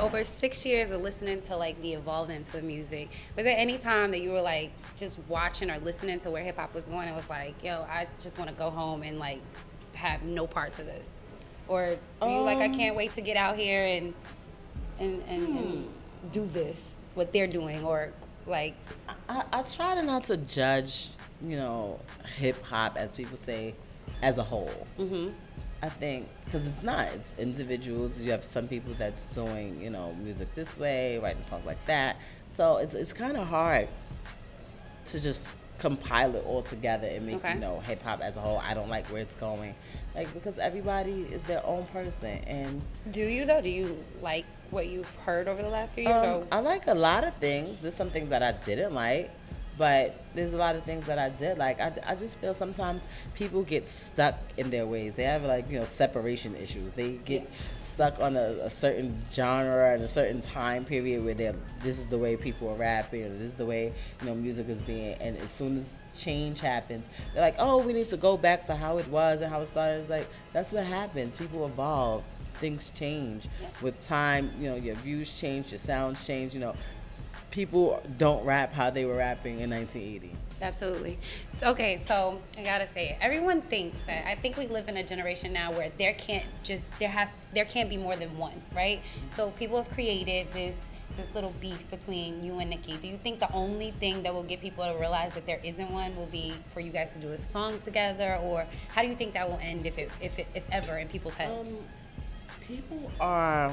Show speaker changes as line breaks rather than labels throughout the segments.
over 6 years of listening to like the evolvement of music, was there any time that you were like just watching or listening to where hip hop was going and was like, yo, I just want to go home and like have no parts of this? Or are you like, I can't wait to get out here and do this, what they're doing, or like?
I try to not to judge, you know, hip hop, as people say, as a whole. Mm-hmm. I think, because it's individuals. You have some people that's doing, you know, music this way, writing songs like that. So it's kind of hard to just compile it all together and make, you know, hip hop as a whole. I don't like where it's going, like, because everybody is their own person. And
do you though? Do you like what you've heard over the last few years?
I like a lot of things. There's some things that I didn't like, but there's a lot of things that I did like. I just feel sometimes people get stuck in their ways. They have, like, you know, separation issues. They get stuck on a certain genre and a certain time period where this is the way people are rapping, or this is the way, you know, music is being. And as soon as change happens, they're like, oh, we need to go back to how it was and how it started. It's like, that's what happens. People evolve. Things change with time. You know, your views change, your sounds change. You know, people don't rap how they were rapping in 1980.
Absolutely. Okay, so I gotta say it. Everyone thinks that, I think we live in a generation now where there can't be more than one, right? So people have created this little beef between you and Nicki. Do you think the only thing that will get people to realize that there isn't one will be for you guys to do a song together, or how do you think that will end, if ever, in people's heads?
People are,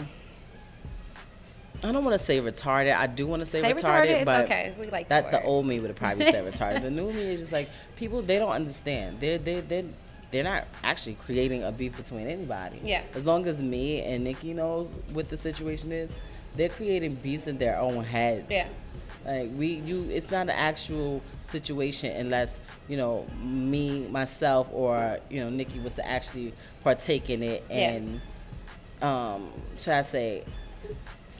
I don't want to say retarded. I do want to say retarded, but
okay. We like
that. The old me would have probably said retarded. The new me is just like, people, they don't understand. They're not actually creating a beef between anybody. Yeah. As long as me and Nicki knows what the situation is, they're creating beefs in their own heads. Yeah. Like, it's not an actual situation unless, you know, me, myself, or, you know, Nicki was to actually partake in it and, should I say,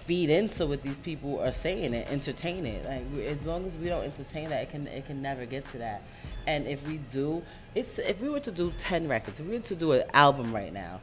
feed into what these people are saying and entertain it. Like, as long as we don't entertain that, it can never get to that. And if we do, if we were to do 10 records, if we were to do an album right now,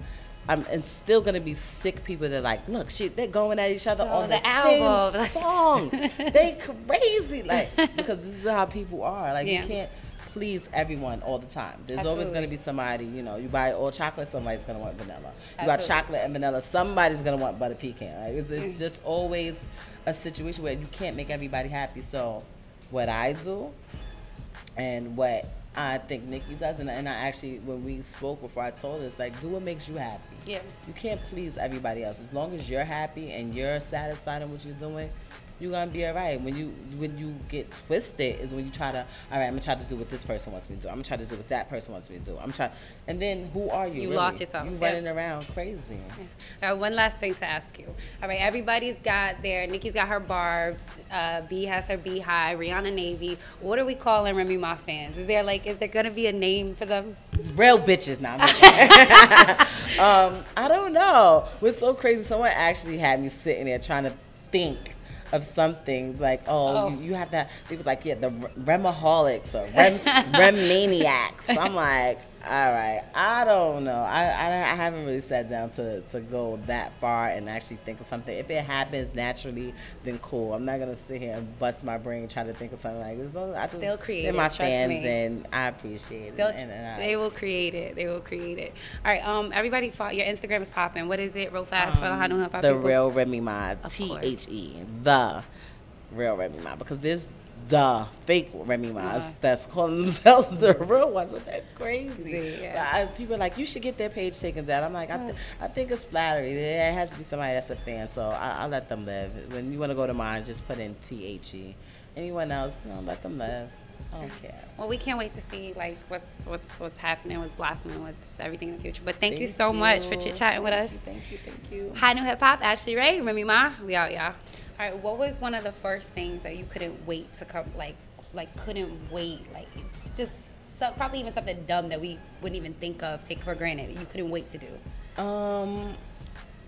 and still gonna be sick people that are like, look, shit, they're going at each other on the album same song. They crazy, like, because this is how people are. Like, you can't please everyone all the time. There's always going to be somebody, you know, you buy all chocolate, somebody's going to want vanilla. You buy chocolate and vanilla, somebody's going to want butter pecan. Like, it's just always a situation where you can't make everybody happy. So what I do and what I think Nicki does, and I actually, when we spoke before, I told us, like, do what makes you happy. Yeah. You can't please everybody else. As long as you're happy and you're satisfied in what you're doing, you're gonna be all right. When you get twisted is when you try to, all right, I'm gonna try to do what this person wants me to do. I'm gonna try to do what that person wants me to do. And then who are you? You really
lost yourself.
You running around crazy.
Yeah. One last thing to ask you. All right, everybody's got Nicki's got her Barbz, B has her Beyhive, Rihanna Navy. What are we calling Remy Ma fans? Is there gonna be a name for them?
It's real bitches now. I don't know. What's so crazy? Someone actually had me sitting there trying to think of something like, you have that. It was like, the Remaholics or Rem-maniacs. I'm like, all right, I don't know. I haven't really sat down to go that far and actually think of something. If it happens naturally, then cool. I'm not gonna sit here and bust my brain trying to think of something like this.
They'll create
they're
it.
my
Trust
fans,
me.
and I appreciate it.
They will create it. They will create it. All right, everybody, your Instagram is popping. What is it? Real fast for the Hot New Hip Hop
The
people.
Real Remy Ma, THE, the Real Remy Ma, because there's the fake Remy Ma's that's calling themselves the real ones. They're crazy. People are like, you should get their page taken down. I'm like, I think it's flattery. It has to be somebody that's a fan, so I'll let them live. When you want to go to mine, just put in THE. Anyone else, let them live. I don't care.
Well, we can't wait to see like what's happening, what's blossoming, what's everything in the future. But thank you so much for chit-chatting with us.
Thank you.
Hot New Hip Hop, Ashlee Ray, Remy Ma. We out, y'all. All right, what was one of the first things that you couldn't wait to come, like couldn't wait, like it's just probably even something dumb that we wouldn't even think of, take for granted, that you couldn't wait to do?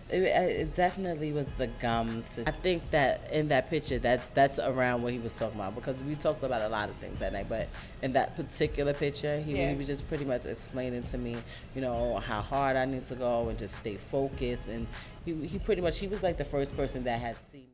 It definitely was the gums. I think that in that picture, that's around what he was talking about, because we talked about a lot of things that night. But in that particular picture, he was just pretty much explaining to me, you know, how hard I need to go and just stay focused. And he pretty much, he was like the first person that had seen me.